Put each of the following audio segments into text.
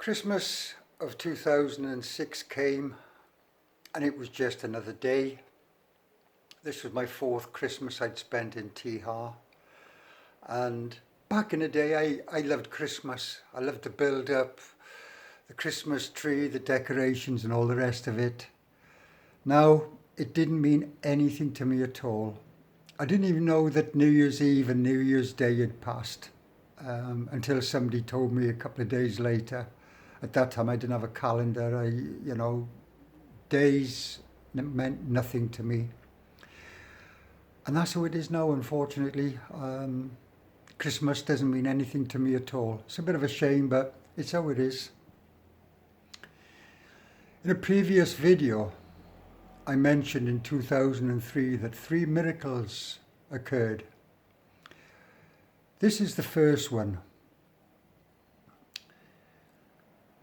Christmas of 2006 came and it was just another day. This was my fourth Christmas I'd spent in Tihar, and back in the day I loved Christmas. I loved the build up, the Christmas tree, the decorations and all the rest of it. Now it didn't mean anything to me at all. I didn't even know that New Year's Eve and New Year's Day had passed until somebody told me a couple of days later. At that time I didn't have a calendar. Days meant nothing to me. And that's how it is now, unfortunately. Christmas doesn't mean anything to me at all. It's a bit of a shame, but it's how it is. In a previous video, I mentioned in 2003 that 3 miracles occurred. This is the first one.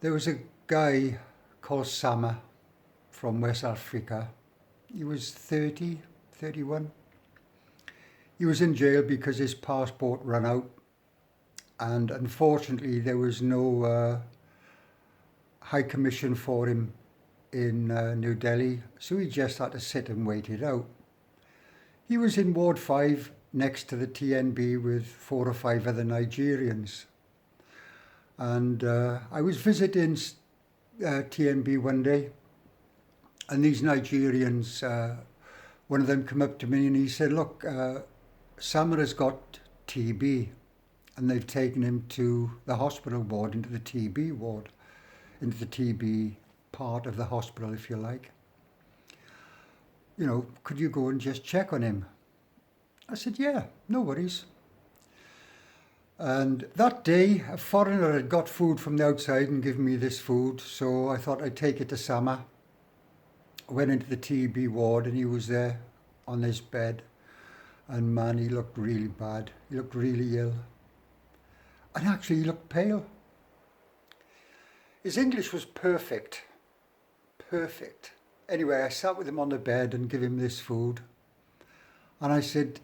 There was a guy called Sama from West Africa. He was 30, 31. He was in jail because his passport ran out, and unfortunately there was no high commission for him in New Delhi, so he just had to sit and wait it out. He was in Ward 5 next to the TNB with 4 or 5 other Nigerians, and I was visiting TNB one day, and these Nigerians, one of them came up to me and he said, look, Samar has got TB and they've taken him to the hospital ward, into the TB ward, into the TB part of the hospital, if you like. Could you go and just check on him? I said, yeah, no worries. And that day, a foreigner had got food from the outside and given me this food, so I thought I'd take it to Sama. I went into the TB ward and he was there on his bed. And man, he looked really bad. He looked really ill. And actually, he looked pale. His English was perfect. Perfect. Anyway, I sat with him on the bed and gave him this food. And I said,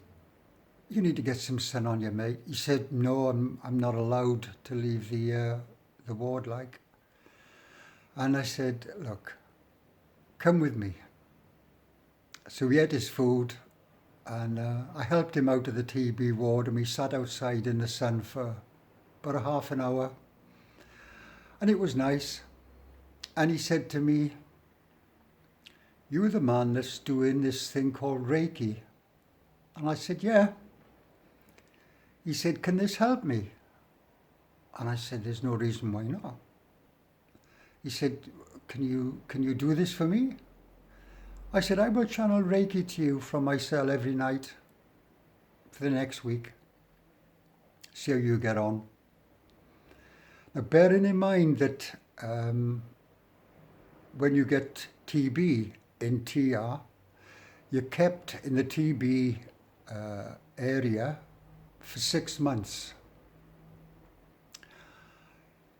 you need to get some sun on you, mate. He said, no, I'm not allowed to leave the ward, like. And I said, look, come with me. So he had his food. And I helped him out of the TB ward, and we sat outside in the sun for about a half an hour. And it was nice. And he said to me, you're the man that's doing this thing called Reiki. And I said, yeah. He said, can this help me? And I said, there's no reason why not. He said, can you do this for me? I said, I will channel Reiki to you from my cell every night for the next week. See how you get on. Now, bearing in mind that when you get TB in TR, you're kept in the TB area for 6 months.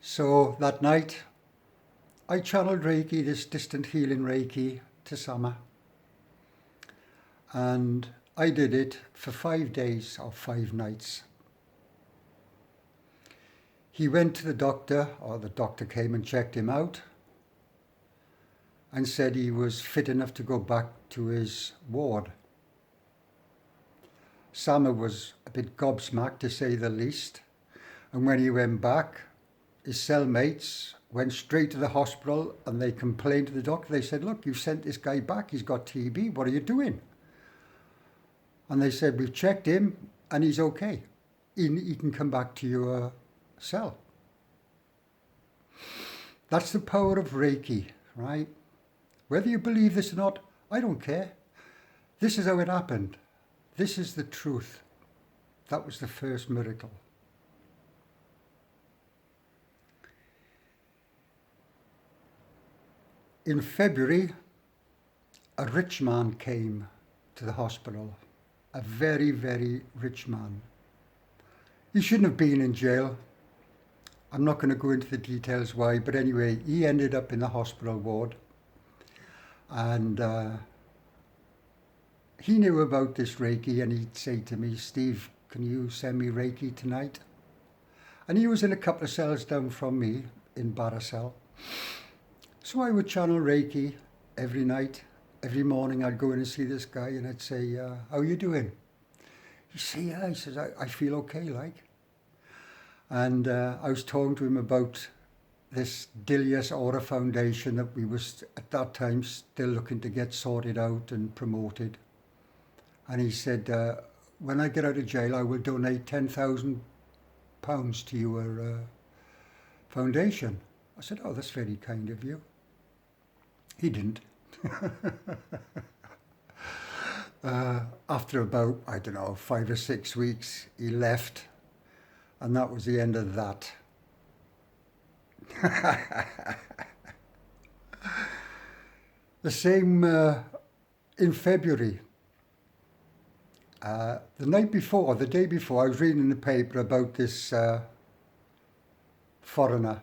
So that night, I channeled Reiki, this distant healing Reiki, to Sama. And I did it for 5 days or 5 nights. He went to the doctor, or the doctor came and checked him out and said he was fit enough to go back to his ward. Sama was a bit gobsmacked, to say the least. And when he went back, his cellmates went straight to the hospital and they complained to the doctor. They said, look, you've sent this guy back, he's got TB, what are you doing? And they said, we've checked him and he's okay. He can come back to your cell. That's the power of Reiki, right? Whether you believe this or not, I don't care. This is how it happened. This is the truth. That was the first miracle. In February, a rich man came to the hospital. A very, very rich man. He shouldn't have been in jail. I'm not going to go into the details why, but anyway, he ended up in the hospital ward. And he knew about this Reiki, and he'd say to me, Steve, can you send me Reiki tonight? And he was in a couple of cells down from me. in Baracel. So I would channel Reiki every night. Every morning I'd go in and see this guy and I'd say, how are you doing? He'd say, yeah. He says, I feel okay, like. And I was talking to him about this Dilius Aura Foundation that we was at that time still looking to get sorted out and promoted. And he said, when I get out of jail, I will donate £10,000 to your foundation. I said, oh, that's very kind of you. He didn't. After about, I don't know, 5 or 6 weeks, he left. And that was the end of that. The same in February. The day before, I was reading in the paper about this foreigner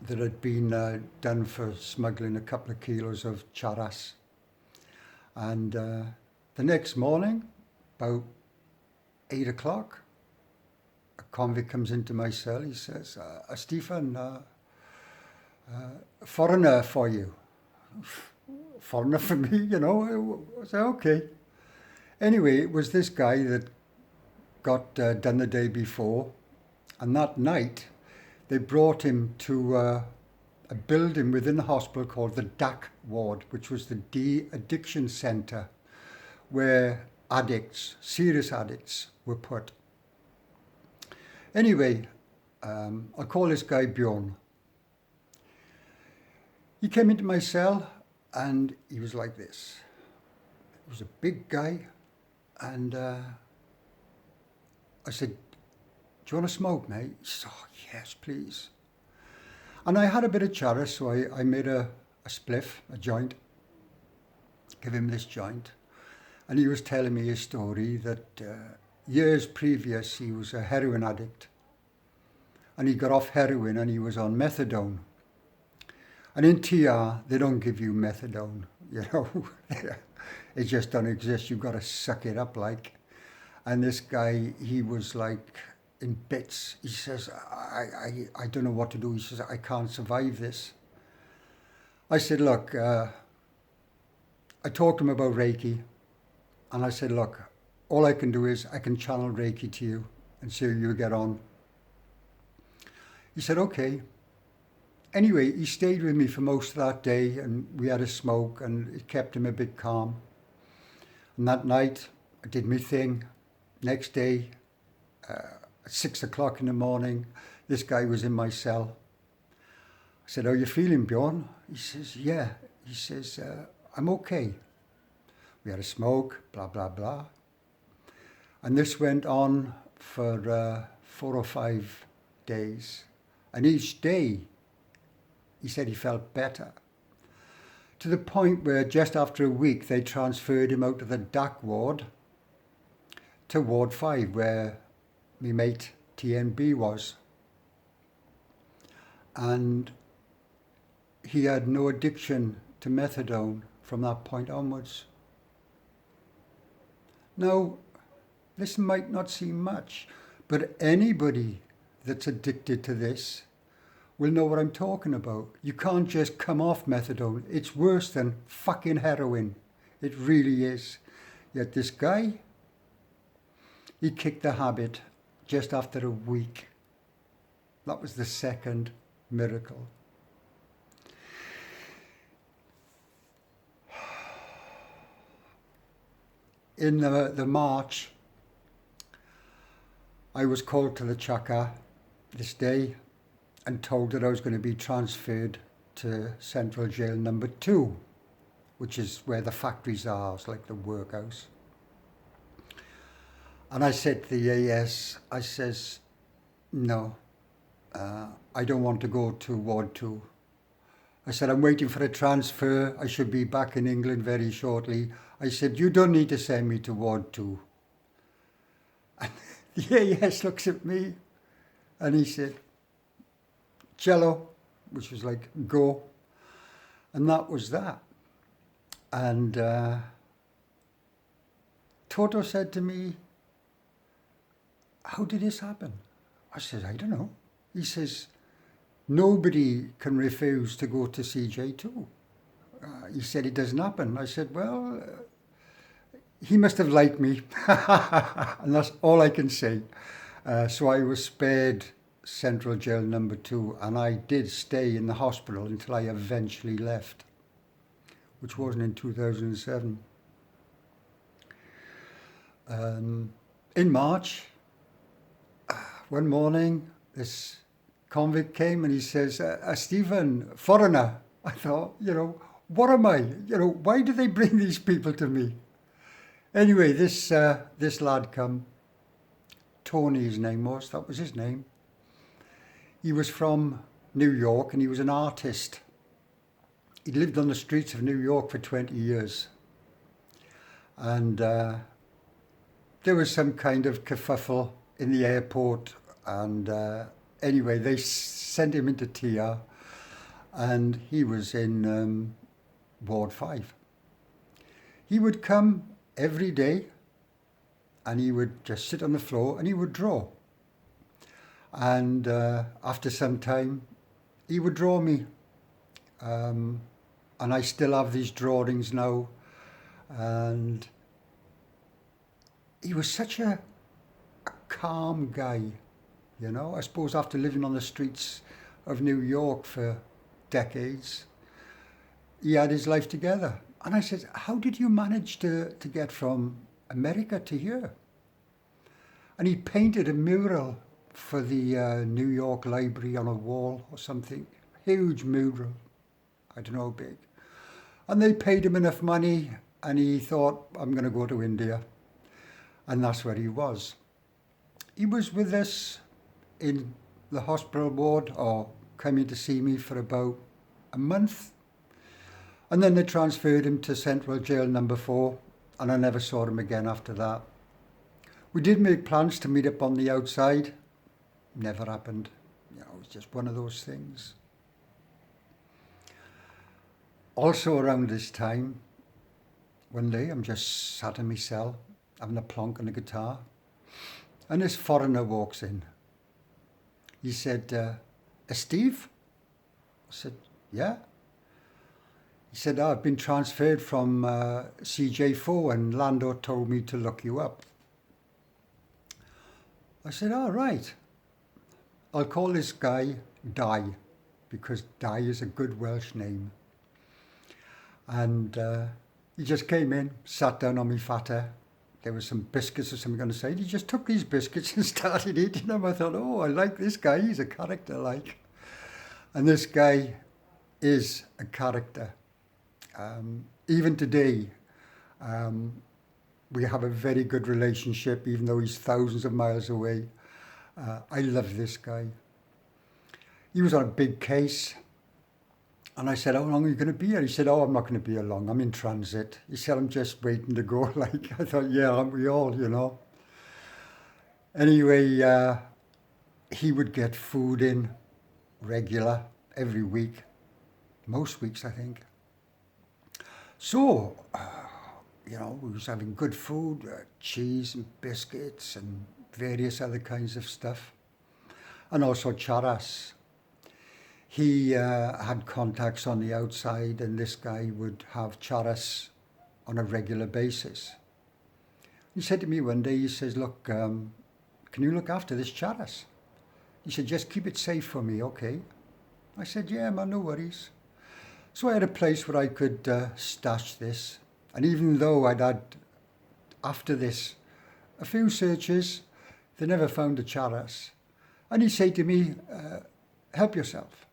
that had been done for smuggling a couple of kilos of charas. And the next morning, about 8 o'clock, a convict comes into my cell. He says, Stephen, foreigner for you. Foreigner for me, you know. I said, okay. Anyway, it was this guy that got done the day before. And that night, they brought him to a building within the hospital called the DAC ward, which was the de-addiction centre, where addicts, serious addicts, were put. Anyway, I'll call this guy Bjorn. He came into my cell and he was like this. He was a big guy, and I said, do you want to smoke, mate? He said, oh, yes, please. And I had a bit of charas, so I made a spliff, a joint, give him this joint. And he was telling me his story that years previous he was a heroin addict. And he got off heroin and he was on methadone. And in Tihar, they don't give you methadone, you know. It just don't exist. You've got to suck it up, like. And this guy, he was like in bits. He says, I don't know what to do. He says, I can't survive this. I said, look, I talked to him about Reiki. And I said, look, all I can do is I can channel Reiki to you and see how you get on. He said, okay. Anyway, he stayed with me for most of that day and we had a smoke and it kept him a bit calm. And that night, I did my thing. Next day, at 6 o'clock in the morning, this guy was in my cell. I said, how are you feeling, Bjorn? He says, yeah. He says, I'm okay. We had a smoke, blah, blah, blah. And this went on for 4 or 5 days. And each day, he said he felt better. To the point where just after a week, they transferred him out of the DAC ward to Ward 5, where my mate TNB was. And he had no addiction to methadone from that point onwards. Now, this might not seem much, but anybody that's addicted to this will know what I'm talking about. You can't just come off methadone. It's worse than fucking heroin. It really is. Yet this guy, he kicked the habit just after a week. That was the second miracle. In the March, I was called to the Chaka this day and told that I was going to be transferred to Central Jail number 2, which is where the factories are. It's like the workhouse. And I said to the AS, I says, no, I don't want to go to Ward 2. I said, I'm waiting for a transfer. I should be back in England very shortly. I said, you don't need to send me to Ward 2. And the AS looks at me and he said, Cello, which was like, go. And that was that. And Toto said to me, how did this happen? I said, I don't know. He says, Nobody can refuse to go to CJ2. He said it doesn't happen. I said, well, he must have liked me. And that's all I can say. So I was spared Central Jail number 2, and I did stay in the hospital until I eventually left, which wasn't in 2007. In March, one morning, this convict came and he says, Stephen, foreigner. I thought, what am I? Why do they bring these people to me? Anyway, this lad come, Tony his name was, that was his name. He was from New York and he was an artist. He'd lived on the streets of New York for 20 years. And there was some kind of kerfuffle in the airport, and anyway, they sent him into Tihar, and he was in Ward 5. He would come every day, and he would just sit on the floor and he would draw. And after some time, he would draw me. And I still have these drawings now. And he was such a calm guy, I suppose after living on the streets of New York for decades, he had his life together. And I said, how did you manage to get from America to here? And he painted a mural for the New York Library on a wall or something, huge mural, I don't know how big. And they paid him enough money, and he thought, I'm going to go to India. And that's where he was. He was with us in the hospital ward, or coming to see me for about a month. And then they transferred him to Central Jail number 4, and I never saw him again after that. We did make plans to meet up on the outside. Never happened. It was just one of those things. Also around this time, one day I'm just sat in my cell, having a plonk on the guitar, and this foreigner walks in. He said, Steve? I said, yeah. He said, I've been transferred from CJ4 and Lando told me to look you up. I said, all right. I'll call this guy Di, because Di is a good Welsh name. And he just came in, sat down on me fatter. There was some biscuits or something on the side. He just took these biscuits and started eating them. I thought, oh, I like this guy. He's a character, like. And this guy is a character. Even today, we have a very good relationship, even though he's thousands of miles away. I love this guy. He was on a big case. And I said, how long are you going to be here? He said, oh, I'm not going to be here long. I'm in transit. He said, I'm just waiting to go. Like, I thought, yeah, aren't we all, Anyway, he would get food in regular every week. Most weeks, I think. So, we was having good food, cheese and biscuits and various other kinds of stuff. And also charas. He had contacts on the outside, and this guy would have charas on a regular basis. He said to me one day, he says, look, can you look after this charas? He said, just keep it safe for me, okay? I said, yeah, man, no worries. So I had a place where I could stash this. And even though I'd had, after this, a few searches, they never found the charas. And he said to me, help yourself.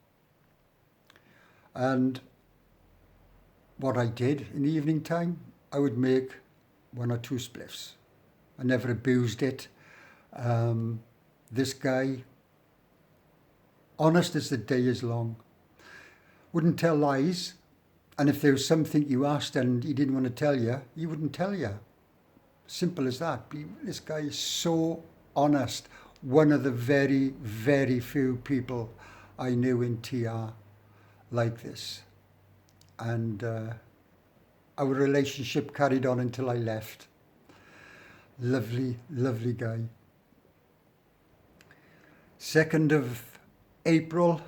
And what I did in the evening time, I would make 1 or 2 spliffs. I never abused it. This guy, honest as the day is long, wouldn't tell lies. And if there was something you asked and he didn't want to tell you, he wouldn't tell you. Simple as that. This guy is so honest. One of the very, very few people I knew in TR like this. And our relationship carried on until I left. Lovely, lovely guy. 2nd of April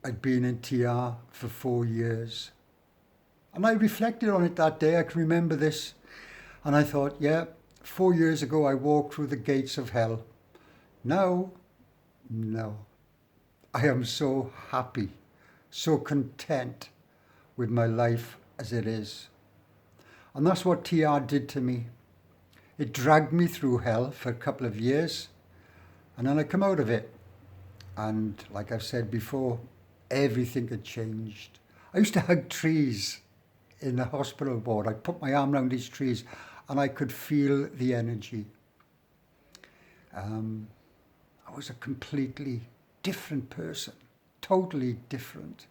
I'd been in Tihar for 4 years. And I reflected on it that day. I can remember this. And I thought, yeah, 4 years ago I walked through the gates of hell. Now, no. I am so happy, so content with my life as it is. And that's what Tihar did to me. It dragged me through hell for a couple of years, and then I come out of it. And like I've said before, everything had changed. I used to hug trees in the hospital ward. I'd put my arm around these trees and I could feel the energy. I was a completely different person, totally different.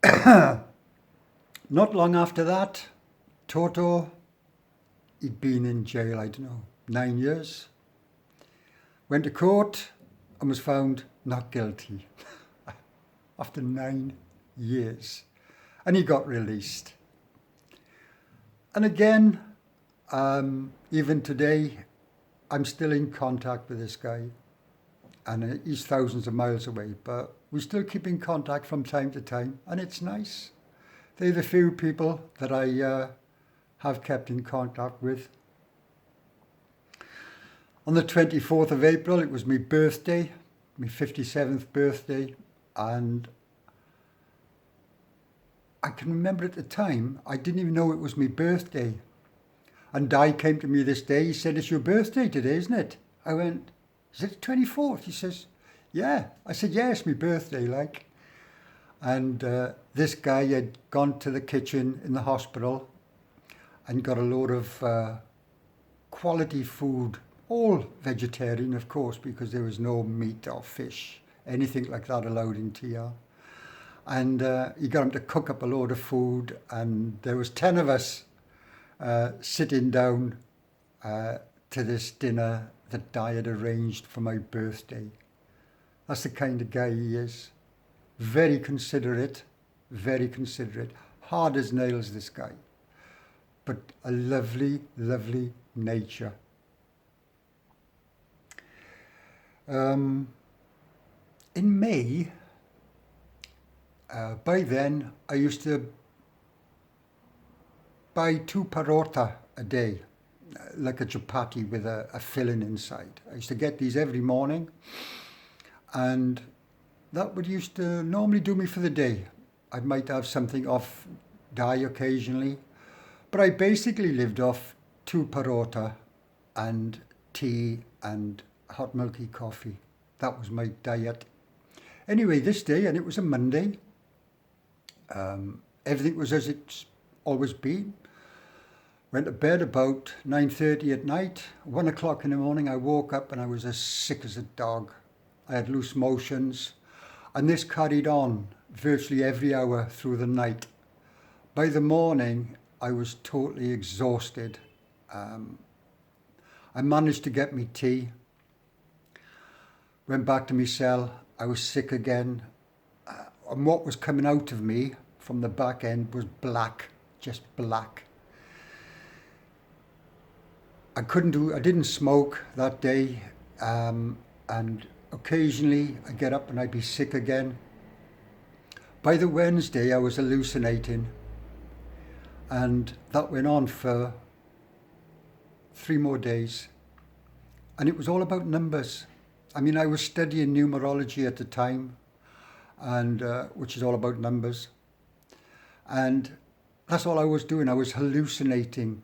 Not long after that, Toto, he'd been in jail, I don't know, 9 years. Went to court and was found not guilty after 9 years. And he got released. And again, even today, I'm still in contact with this guy. And he's thousands of miles away, but we still keep in contact from time to time, and it's nice. They're the few people that I have kept in contact with. On the 24th of April, it was my birthday, my 57th birthday, and I can remember at the time, I didn't even know it was my birthday. And Di came to me this day, he said, "It's your birthday today, isn't it?" I went, "Is it the 24th? He says, "Yeah." I said, "Yeah, it's my birthday, like." And this guy had gone to the kitchen in the hospital and got a load of quality food, all vegetarian, of course, because there was no meat or fish, anything like that allowed in Tihar. And he got him to cook up a load of food, and there was 10 of us sitting down to this dinner that Di had arranged for my birthday. That's the kind of guy he is. Very considerate, hard as nails, this guy, but a lovely, lovely nature. In May, by then, I used to buy 2 parota a day, like a chapati with a filling inside. I used to get these every morning, and that would used to normally do me for the day. I might have something off Di occasionally, but I basically lived off 2 parota and tea and hot milky coffee. That was my diet. Anyway, this day, and it was a Monday, everything was as it's always been. Went to bed about 9:30 at night. 1 o'clock in the morning, I woke up and I was as sick as a dog. I had loose motions, and this carried on virtually every hour through the night. By the morning, I was totally exhausted. I managed to get me tea, went back to my cell. I was sick again, and what was coming out of me from the back end was black, just black. I didn't smoke that day, and occasionally I'd get up and I'd be sick again. By the Wednesday, I was hallucinating, and that went on for 3 more days. And it was all about numbers. I mean, I was studying numerology at the time, and which is all about numbers. And that's all I was doing. I was hallucinating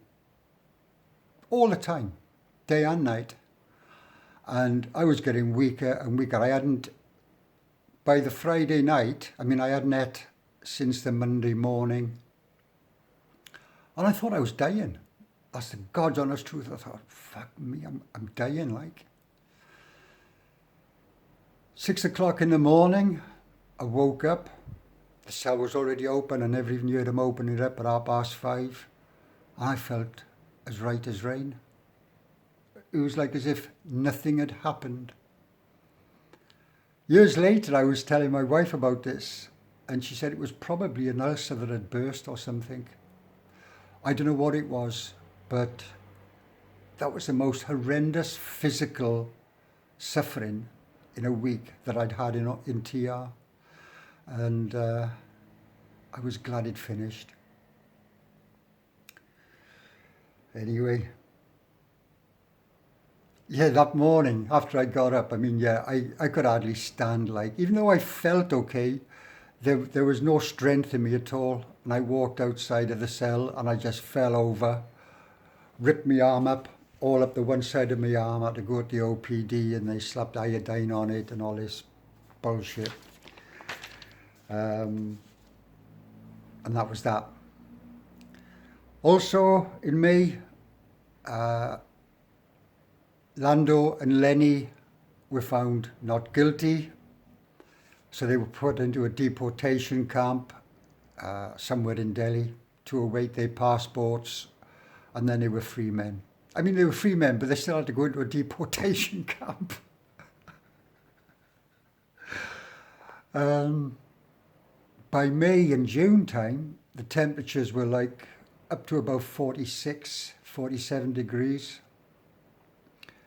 all the time, day and night. And I was getting weaker and weaker. By the Friday night, I hadn't ate since the Monday morning. And I thought I was dying. That's the God's honest truth. I thought, fuck me, I'm dying, like. 6 o'clock in the morning, I woke up. The cell was already open, and never even heard them open it up at 5:30. I felt as right as rain. It was like as if nothing had happened. Years later, I was telling my wife about this, and she said it was probably an ulcer that had burst or something. I don't know what it was, but that was the most horrendous physical suffering in a week that I'd had in Tihar. And I was glad it finished. Anyway, yeah, that morning after I got up, I mean, yeah, I could hardly stand, like, even though I felt okay, there was no strength in me at all. And I walked outside of the cell and I just fell over, ripped my arm up, all up the one side of my arm. I had to go to the OPD and they slapped iodine on it and all this bullshit. And that was that. Also in May, Lando and Lenny were found not guilty. So they were put into a deportation camp somewhere in Delhi to await their passports, and then they were free men. I mean, they were free men, but they still had to go into a deportation camp. By May and June time, the temperatures were like up to about 46, 47 degrees.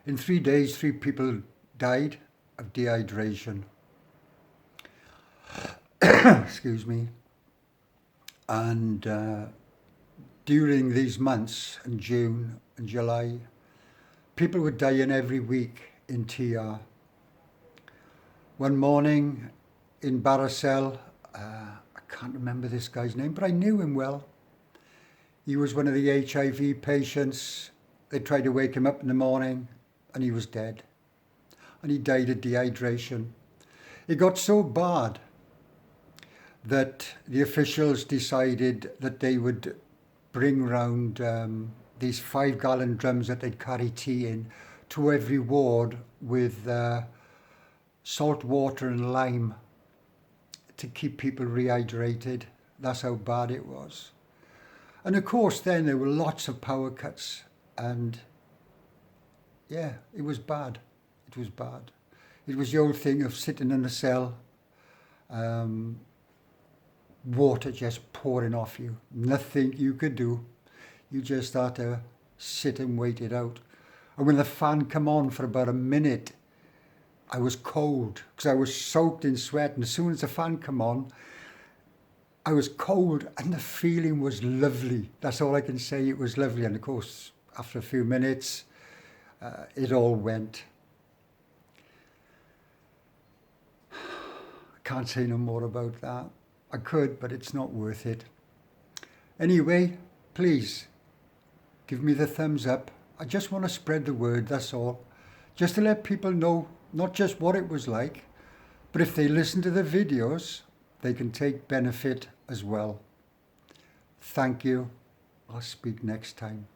In 3 days, 3 people died of dehydration. Excuse me. And during these months, in June and July, people were dying every week in Tihar. One morning in Barasel, I can't remember this guy's name, but I knew him well. He was one of the HIV patients. They tried to wake him up in the morning and he was dead. And he died of dehydration. It got so bad that the officials decided that they would bring round these 5-gallon drums that they'd carry tea in to every ward with salt water and lime to keep people rehydrated. That's how bad it was. And of course then there were lots of power cuts and yeah, it was bad. It was bad. It was the old thing of sitting in a cell, water just pouring off you. Nothing you could do. You just had to sit and wait it out. And when the fan came on for about a minute, I was cold because I was soaked in sweat. And as soon as the fan came on, I was cold and the feeling was lovely. That's all I can say. It was lovely. And of course, after a few minutes, it all went. I can't say no more about that. I could, but it's not worth it. Anyway, please give me the thumbs up. I just want to spread the word, that's all. Just to let people know not just what it was like, but if they listen to the videos, they can take benefit as well. Thank you. I'll speak next time.